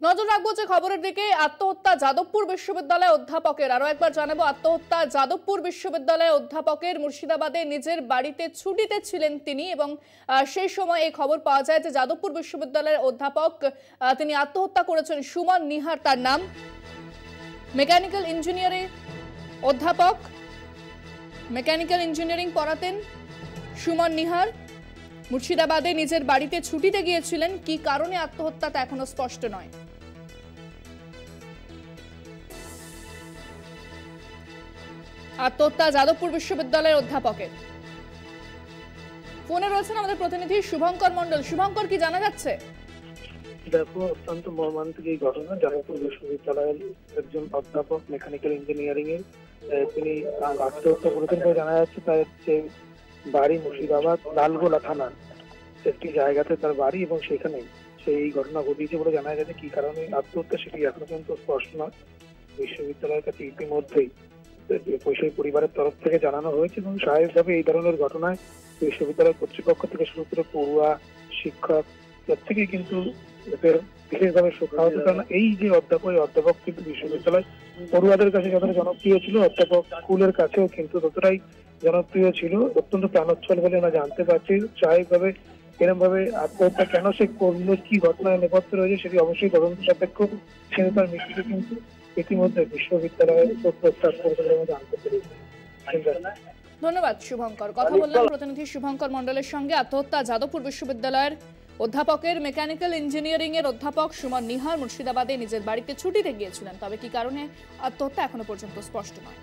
নজর রাখবো যে খবরের দিকে আত্মহত্যা যাদবপুর বিশ্ববিদ্যালয়ের অধ্যাপকের। আরো একবার জানাবো, আত্মহত্যা যাদবপুর বিশ্ববিদ্যালয়ের অধ্যাপকের। মুর্শিদাবাদে নিজের বাড়িতে ছুটিতে ছিলেন তিনি এবং সেই সময় এই খবর পাওয়া যায় যে যাদবপুর বিশ্ববিদ্যালয়ের অধ্যাপক তিনি আত্মহত্যা করেছেন। সুমন নিহার তার নাম, মেকানিক্যাল ইঞ্জিনিয়ারিং অধ্যাপক, মেকানিক্যাল ইঞ্জিনিয়ারিং পড়াতেন সুমন নিহার। মুর্শিদাবাদে নিজের বাড়িতে ছুটিতে গিয়েছিলেন, কি কারণে আত্মহত্যা তা এখনো স্পষ্ট নয়। আত্মহত্যা যাদবপুর বিশ্ববিদ্যালয়ের অধ্যাপকের। ফোনে রয়েছেন আমাদের প্রতিনিধি শুভঙ্কর মণ্ডল। শুভঙ্কর, কি জানা যাচ্ছে? দেখো, অত্যন্ত মর্মান্তিক এই ঘটনা। যাদবপুর বিশ্ববিদ্যালয়ের একজন অধ্যাপক মেকানিক্যাল ইঞ্জিনিয়ারিং এর তিনি আত্মহত্যা করেছেন বলে জানা যাচ্ছে। তার যে বাড়ি মুর্শিদাবাদ লালগোলা থানার একটি জায়গাতে তার বাড়ি, এবং সেখানে সেই ঘটনা ঘটিয়েছে বলে জানা গেছে। কি কারণে আত্মহত্যা সেটি এখনো পর্যন্ত স্পষ্ট নয়। বিশ্ববিদ্যালয়ের কাছে ইতিমধ্যেই সেই পরিবারের তরফ থেকে জানানো হয়েছে, এবং স্বাভাবিকভাবে এই ধরনের ঘটনায় বিশ্ববিদ্যালয় কর্তৃপক্ষ থেকে শুরু করে পড়ুয়া, শিক্ষক প্রত্যেকেই কিন্তু বিশেষভাবে শোকাহত। কারণ এই যে অধ্যাপক কিন্তু বিশ্ববিদ্যালয় পড়ুয়াদের কাছে যতটা জনপ্রিয় ছিল, অধ্যাপক স্কুলের কাছেও কিন্তু ততটাই জনপ্রিয় ছিল। অত্যন্ত প্রাণোচ্ছল বলে আমরা জানতে পারছি। স্বাভাবিকভাবে এরকম ভাবে আত্মহত্যা কেন সে করলো, কি ঘটনার নেপথ্যে রয়েছে সেটি অবশ্যই তদন্ত সাপেক্ষ। কিন্তু তার মৃত্যুকে কিন্তু ইতিমধ্যে বিশ্ববিদ্যালয়ের প্রস্তাব করেছে বলে আমরা জানতে পেরেছি। ধন্যবাদ শুভঙ্কর। কথা বললাম প্রতিনিধি শুভঙ্কর মণ্ডলের সঙ্গে। আত্মহত্যা যাদবপুর বিশ্ববিদ্যালয়ের অধ্যাপকের, মেকানিক্যাল ইঞ্জিনিয়ারিং এর অধ্যাপক সুমন নিহার মুর্শিদাবাদে নিজের বাড়িতে ছুটিতে গিয়েছিলেন। তবে কি কারণে আত্মহত্যা এখনো পর্যন্ত স্পষ্ট নয়।